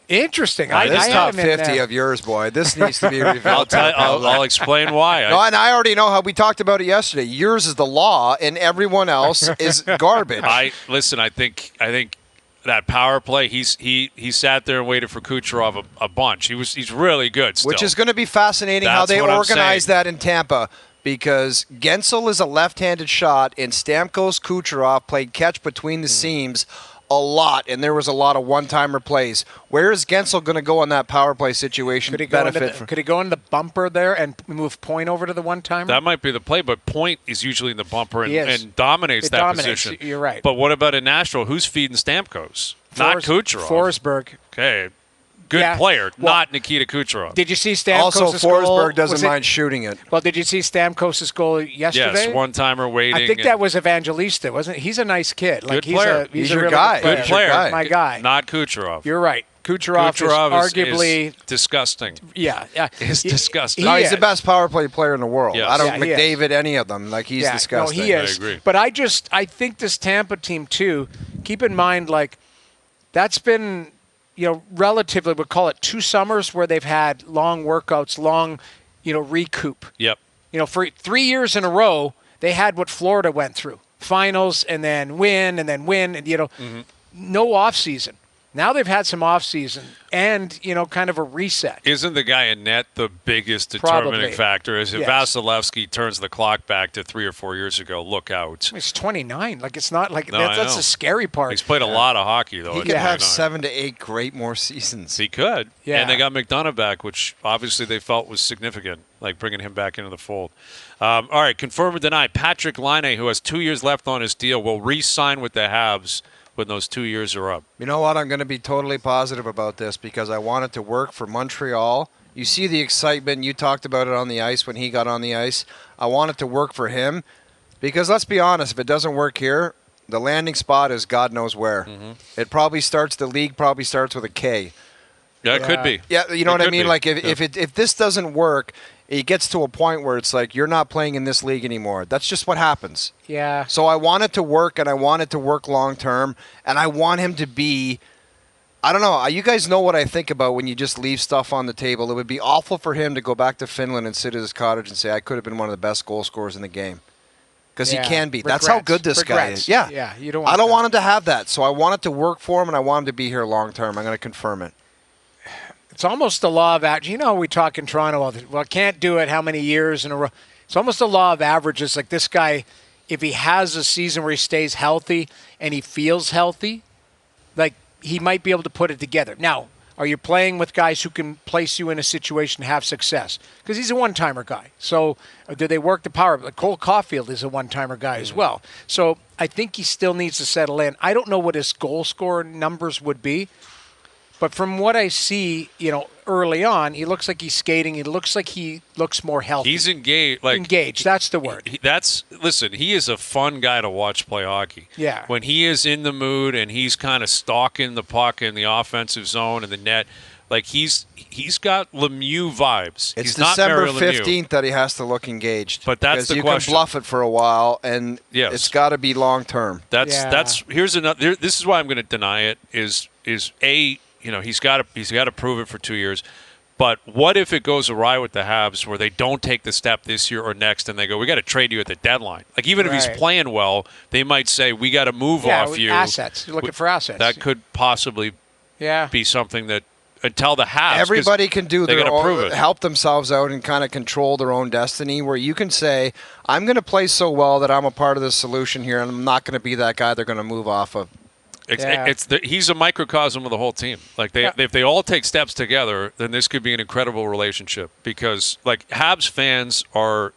S2: Interesting.
S1: I
S3: This
S1: had
S3: top
S2: him in
S3: 50
S2: there.
S3: of yours, boy. This needs to be revealed.
S1: I'll explain why.
S3: No, and I already know how we talked about it yesterday. Yours is the law, and everyone else is garbage.
S1: Listen. I think that power play. He sat there and waited for Kucherov a bunch. He's really good still.
S3: Which is going to be fascinating how
S1: That's
S3: they
S1: what I'm
S3: organize
S1: saying.
S3: that in Tampa, because Gensel is a left-handed shot, and Stamkos Kucherov played catch between the seams a lot, and there was a lot of one-timer plays. Where is Gensel going to go on that power play situation?
S2: Could he go in the bumper there and move Point over to the one-timer?
S1: That might be the play, but Point is usually in the bumper
S2: He is.
S1: and dominates that
S2: dominates.
S1: position.
S2: You're right.
S1: But what about in Nashville? Who's feeding Stamkos? Not Kucherov.
S2: Forsberg.
S1: Okay. Good
S2: Yeah.
S1: player,
S2: Well,
S1: not Nikita Kucherov.
S2: Did you see Stamkos'
S3: Also,
S2: goal?
S3: Forsberg doesn't
S2: Was it-
S3: mind shooting it.
S2: Well, did you see Stamkos' goal yesterday?
S1: Yes, one-timer waiting.
S2: I think that was Evangelista, wasn't it? He's a nice kid. Like,
S1: Good player.
S2: He's
S3: He's
S2: a
S3: your
S2: really
S3: guy.
S2: Good
S1: Good
S2: player.
S1: player.
S2: My guy.
S1: Not Kucherov.
S2: You're right. Kucherov is arguably
S1: is disgusting.
S2: yeah.
S1: It's disgusting.
S3: No, he's
S2: is.
S3: the best power play player in the world.
S1: Yes.
S3: I don't
S2: Yeah, he is.
S3: McDavid, any of them. Like, he's disgusting.
S2: No, he is.
S1: I agree.
S2: But I think this Tampa team too. Keep in mind, like, that's been, relatively, we'll call it 2 summers where they've had long workouts, long, recoup.
S1: Yep.
S2: For 3 years in a row, they had what Florida went through: finals and then win, and no off season. Now they've had some off season and, kind of a reset.
S1: Isn't the guy in net the biggest determining
S2: Probably.
S1: factor? Is if
S2: Yes.
S1: Vasilevsky turns the clock back to 3 or 4 years ago, look out.
S2: He's 29. Like, it's not like
S1: No, I
S2: that's
S1: know.
S2: the scary part.
S1: He's played a lot of hockey, though.
S3: He
S1: at
S3: could have
S1: 29.
S3: 7 to 8 great more seasons.
S1: He could.
S2: Yeah.
S1: And they got McDonough back, which obviously they felt was significant, like bringing him back into the fold. All right, confirm or deny. Patrick Laine, who has 2 years left on his deal, will re-sign with the Habs when those 2 years are up.
S3: You know what? I'm going to be totally positive about this because I want it to work for Montreal. You see the excitement. You talked about it on the ice when he got on the ice. I want it to work for him because let's be honest, if it doesn't work here, the landing spot is God knows where. It probably starts, the league probably starts with a K.
S1: Yeah, it could be.
S3: Yeah, you know
S1: It
S3: what I
S1: could
S3: mean?
S1: be.
S3: Like
S1: Yeah.
S3: if this doesn't work, it gets to a point where it's like you're not playing in this league anymore. That's just what happens.
S2: Yeah.
S3: So I want it to work, and I want it to work long term, and I want him to be. I don't know. You guys know what I think about when you just leave stuff on the table. It would be awful for him to go back to Finland and sit at his cottage and say, "I could have been one of the best goal scorers in the game," because he can be. That's how good this guy is. Yeah.
S2: Yeah. You don't.
S3: I don't
S2: that.
S3: want him to have that. So I want it to work for him, and I want him to be here long term. I'm going to confirm it.
S2: It's almost the law of average. We talk in Toronto all the well, can't do it how many years in a row. It's almost the law of averages. Like this guy, if he has a season where he stays healthy and he feels healthy, like he might be able to put it together. Now, are you playing with guys who can place you in a situation to have success? Because he's a one-timer guy. So do they work the power? Like Cole Caulfield is a one-timer guy as well. So I think he still needs to settle in. I don't know what his goal scorer numbers would be. But from what I see, early on, he looks like he's skating. He looks like he looks more healthy.
S1: He's engaged.
S2: Engaged, that's the word.
S1: Listen, he is a fun guy to watch play hockey.
S2: Yeah.
S1: When he is in the mood and he's kind of stalking the puck in the offensive zone and the net, like he's got Lemieux vibes.
S3: It's
S1: he's
S3: December
S1: not Mario Lemieux.
S3: 15th that he has to look engaged.
S1: But that's
S3: because
S1: the
S3: you
S1: question.
S3: can bluff it for a while, and
S1: Yes.
S3: it's got to be long term.
S1: Here's another. This is why I'm going to deny it. Is he's got to prove it for 2 years. But what if it goes awry with the Habs where they don't take the step this year or next and they go, we got to trade you at the deadline? Like even if he's playing well, they might say, we got to move off you.
S2: Assets. You're looking for assets.
S1: That could possibly be something that until the Habs.
S3: Everybody can do
S1: they
S3: their
S1: gotta prove
S3: own,
S1: it.
S3: help themselves out and kind of control their own destiny, where you can say, I'm going to play so well that I'm a part of the solution here, and I'm not going to be that guy they're going to move off of.
S1: He's a microcosm of the whole team. Like if they all take steps together, then this could be an incredible relationship. Because like Habs fans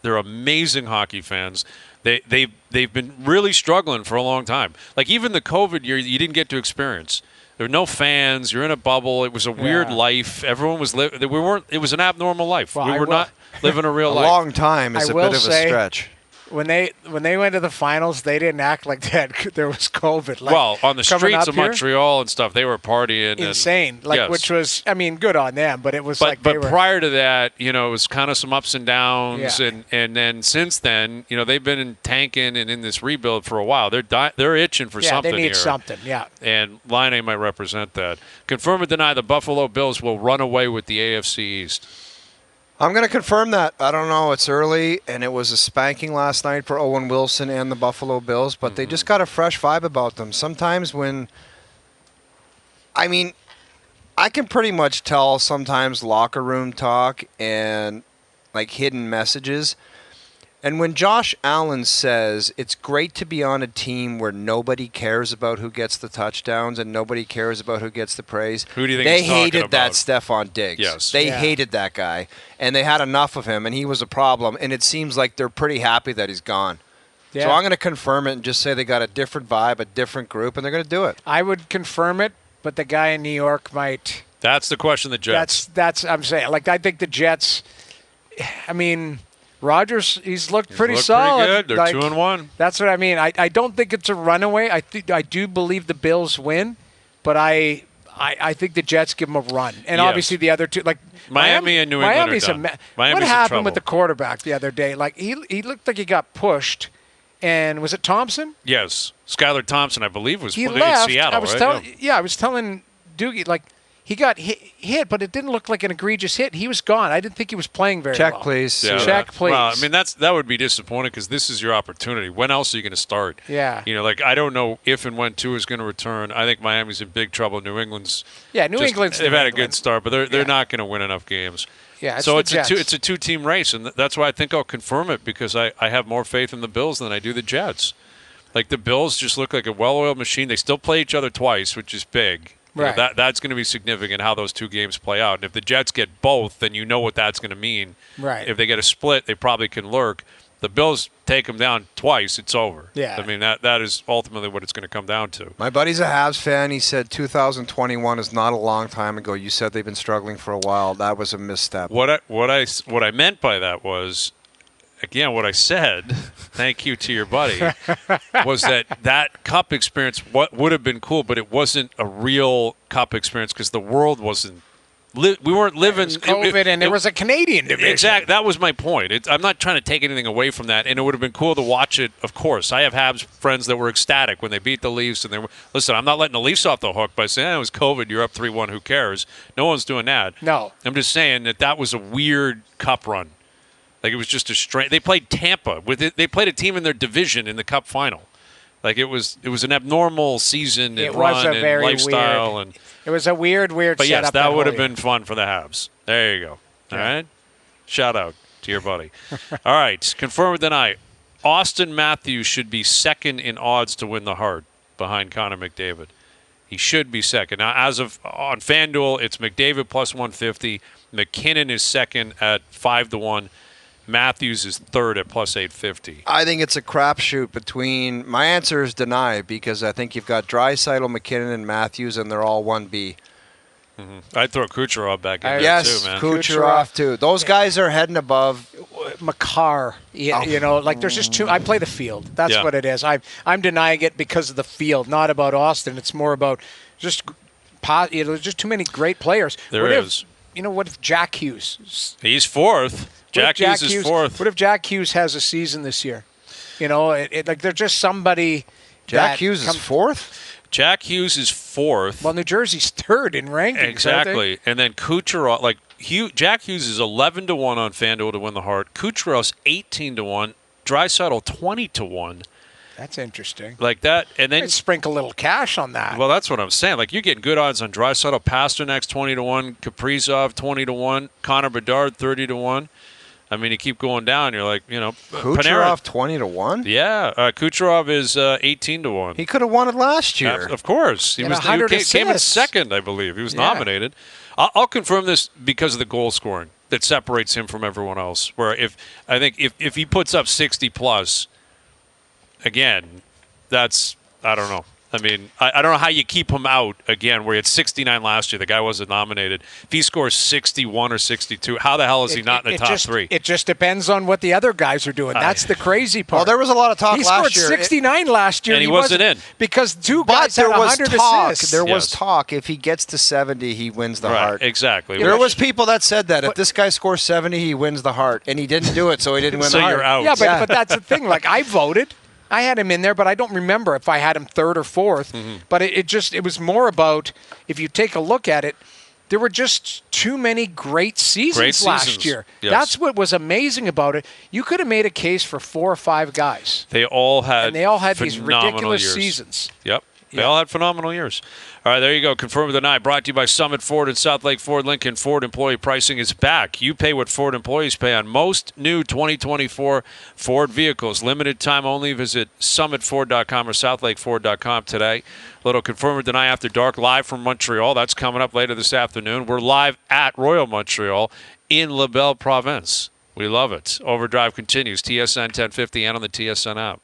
S1: they're amazing hockey fans. They've been really struggling for a long time. Like even the COVID year, you didn't get to experience. There were no fans. You're in a bubble. It was a weird life. Everyone was living. We weren't. It was an abnormal life.
S2: Well,
S1: we were not living a real life.
S3: A long time is a bit of a stretch.
S2: when they went to the finals, they didn't act like that. There was COVID. Like,
S1: well, on the streets of
S2: here,
S1: Montreal and stuff, they were partying.
S2: Insane.
S1: Yes.
S2: Which was, I mean, good on them, but it was
S1: But
S2: they were,
S1: prior to that, it was kind of some ups and downs,
S2: Yeah.
S1: and then since then, they've been tanking and in this rebuild for a while. They're itching for something
S2: they need
S1: here.
S2: something, yeah.
S1: And Line might represent that. Confirm or deny the Buffalo Bills will run away with the AFC East.
S3: I'm going to confirm that. I don't know. It's early, and it was a spanking last night for Owen Wilson and the Buffalo Bills, but they just got a fresh vibe about them. Sometimes I can pretty much tell sometimes locker room talk and like hidden messages. And when Josh Allen says it's great to be on a team where nobody cares about who gets the touchdowns and nobody cares about who gets the praise,
S1: who do you think
S3: they
S1: he's talking
S3: hated that
S1: about?
S3: Stephon Diggs.
S1: Yes.
S3: They hated that guy, and they had enough of him, and he was a problem. And it seems like they're pretty happy that he's gone.
S2: Yeah.
S3: So I'm going to confirm it and just say they got a different vibe, a different group, and they're going to do it.
S2: I would confirm it, but the guy in New York might.
S1: That's the question. The Jets.
S2: That's I'm saying. Like I think the Jets. I mean, Rodgers, he's looked pretty solid.
S1: Pretty good. They're 2-1.
S2: That's what I mean. I don't think it's a runaway. I do believe the Bills win, but I think the Jets give them a run. And
S1: Yes.
S2: obviously the other two, like
S1: Miami and New England
S2: Miami's
S1: are done. Miami's
S2: what
S1: in
S2: happened
S1: trouble.
S2: with the quarterback the other day? Like he looked like he got pushed, and was it Thompson?
S1: Yes. Skylar Thompson, I believe, was
S2: He
S1: playing
S2: left.
S1: in Seattle,
S2: I was
S1: right?
S2: I was telling Doogie, like, he got hit, but it didn't look like an egregious hit. He was gone. I didn't think he was playing very well.
S3: Check, please.
S1: Yeah,
S2: Check, please.
S1: Well, I mean, that would be disappointing because this is your opportunity. When else are you going to start?
S2: Yeah.
S1: I don't know if and when Tua is going to return. I think Miami's in big trouble. New England's
S2: England's
S1: they've
S2: New
S1: had a
S2: England.
S1: good start, but they're not going to win enough games.
S2: Yeah,
S1: so
S2: it's
S1: a two-team race, and that's why I think I'll confirm it because I have more faith in the Bills than I do the Jets. Like the Bills just look like a well-oiled machine. They still play each other twice, which is big.
S2: Right.
S1: That's going to be significant how those two games play out. And if the Jets get both, then you know what that's going to mean.
S2: Right.
S1: If they get a split, they probably can lurk. The Bills take them down twice, it's over.
S2: Yeah.
S1: I mean, that is ultimately what it's going to come down to.
S3: My buddy's a Habs fan. He said 2021 is not a long time ago. You said they've been struggling for a while. That was a misstep.
S1: What I meant by that was, again, what I said, thank you to your buddy, was that cup experience would have been cool, but it wasn't a real cup experience because the world wasn't. We weren't living.
S2: It was COVID, and there was a Canadian division.
S1: Exactly. That was my point. I'm not trying to take anything away from that, and it would have been cool to watch it. Of course, I have Habs friends that were ecstatic when they beat the Leafs, and they were. Listen, I'm not letting the Leafs off the hook by saying it was COVID. You're up 3-1. Who cares? No one's doing that.
S2: No.
S1: I'm just saying that was a weird cup run. Like it was just a straight. They played Tampa with it. They played a team in their division in the Cup final. Like it was an abnormal season and run and lifestyle
S2: weird.
S1: and.
S2: It was a weird
S1: But yes,
S2: setup.
S1: that would have been fun for the Habs. There you go. All right. Shout out to your buddy. All right. Confirm or deny. Auston Matthews should be second in odds to win the Hart behind Connor McDavid. He should be second. Now, as of on FanDuel, it's McDavid plus 150. McKinnon is second at 5-1. Matthews is third at plus 850.
S3: I think it's a crapshoot between. My answer is deny because I think you've got Draisaitl, McKinnon, and Matthews, and they're all 1B.
S1: I'd throw Kucherov back in there
S3: yes,
S1: too, man.
S3: Kucherov too. Those guys are heading above.
S2: Makar, there's just too. I play the field. That's what it is. I'm denying it because of the field, not about Auston. It's more about just there's just too many great players.
S1: There is.
S2: What if Jack Hughes?
S1: He's fourth. Jack Hughes is fourth.
S2: What if Jack Hughes has a season this year? Like there's just somebody.
S3: Jack Hughes is fourth?
S1: Jack Hughes is fourth.
S2: Well, New Jersey's third in rankings.
S1: Exactly. And then Kucherov, Jack Hughes is 11-1 on FanDuel to win the Hart. Kucherov's 18-1. Draisaitl 20-1.
S2: That's interesting.
S1: Like that, and then
S2: sprinkle a little cash on that.
S1: Well, that's what I'm saying. Like you're getting good odds on Draisaitl, Pasternak's 20-1, Kaprizov 20-1, Connor Bedard 30-1. I mean, you keep going down. You're like,
S3: Kucherov 20-1.
S1: Yeah, Kucherov is 18-1.
S3: He could have won it last year.
S1: Of course, he came in second, I believe. He was nominated. I'll confirm this because of the goal scoring that separates him from everyone else. Where if if he puts up 60 plus, again, I don't know. I mean, I don't know how you keep him out again, where he had 69 last year. The guy wasn't nominated. If he scores 61 or 62, how the hell is he not in the top three?
S2: It just depends on what the other guys are doing. That's the crazy part.
S3: Well, there was a lot of talk last year.
S2: He scored 69 last year.
S1: And he wasn't in.
S2: Because two guys had 100 assists.
S3: There was talk. If he gets to 70, he wins the Hart.
S1: Exactly.
S3: There was people that said that. If this guy scores 70, he wins the Hart. And he didn't do it, so he didn't win the Hart.
S1: So you're out.
S2: Yeah, but that's the thing. Like, I voted. I had him in there, but I don't remember if I had him third or fourth. But it was more about, if you take a look at it, there were just too many great seasons last year.
S1: Yes.
S2: That's what was amazing about it. You could have made a case for 4 or 5 guys.
S1: They all had
S2: these ridiculous
S1: years.
S2: seasons.
S1: Yep. They all had phenomenal years. All right, there you go. Confirmed tonight. Brought to you by Summit Ford and South Lake Ford Lincoln. Ford employee pricing is back. You pay what Ford employees pay on most new 2024 Ford vehicles. Limited time only. Visit summitford.com or southlakeford.com today. Little Confirmed tonight after dark, live from Montreal. That's coming up later this afternoon. We're live at Royal Montreal in La Belle Province. We love it. Overdrive continues. TSN 1050 and on the TSN app.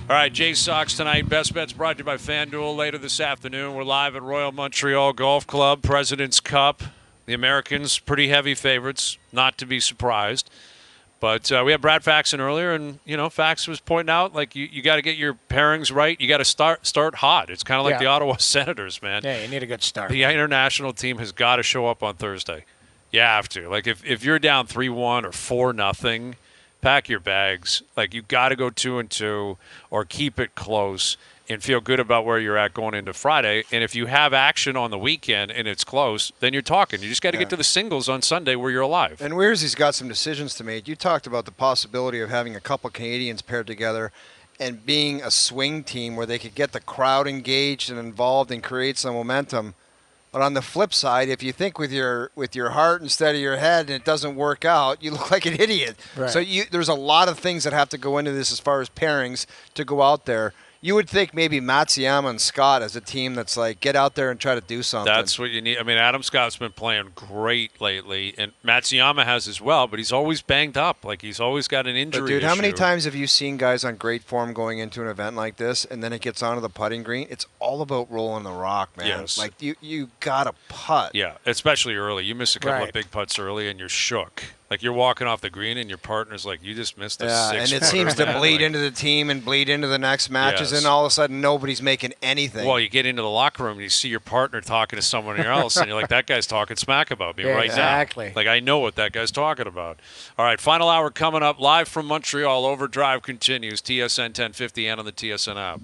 S1: All right, Jay Sox tonight. Best Bets brought to you by FanDuel. Later this afternoon, we're live at Royal Montreal Golf Club, President's Cup. The Americans, pretty heavy favorites, not to be surprised. But we had Brad Faxon earlier, and, Fax was pointing out, like, you got to get your pairings right. You got to start hot. It's kind of like the Ottawa Senators, man.
S2: Yeah, you need a good start.
S1: The international team has got to show up on Thursday. You have to. Like, if you're down 3-1 or 4-0, pack your bags. Like, you got to go 2-2 or keep it close and feel good about where you're at going into Friday. And if you have action on the weekend and it's close, then you're talking. You just got to get to the singles on Sunday where you're alive.
S3: And Weirsy's got some decisions to make. You talked about the possibility of having a couple Canadians paired together and being a swing team where they could get the crowd engaged and involved and create some momentum. But on the flip side, if you think with your heart instead of your head and it doesn't work out, you look like an idiot.
S2: Right.
S3: So there's a lot of things that have to go into this as far as pairings to go out there. You would think maybe Matsuyama and Scott as a team that's like, get out there and try to do something.
S1: That's what you need. I mean, Adam Scott's been playing great lately, and Matsuyama has as well, but he's always banged up. Like, he's always got an injury
S3: Dude, how
S1: issue.
S3: many times have you seen guys on great form going into an event like this, and then it gets onto the putting green? It's all about rolling the rock, man.
S1: Yes.
S3: Like, you got to putt.
S1: Yeah, especially early. You miss a couple of big putts early, and you're shook. Like, you're walking off the green, and your partner's like, you just missed a six.
S3: And it seems to bleed into the team and bleed into the next matches, and all of a sudden nobody's making anything.
S1: Well, you get into the locker room, and you see your partner talking to someone else, and you're like, that guy's talking smack about me right now. Like, I know what that guy's talking about. All right, final hour coming up, live from Montreal. Overdrive continues. TSN 1050 and on the TSN app.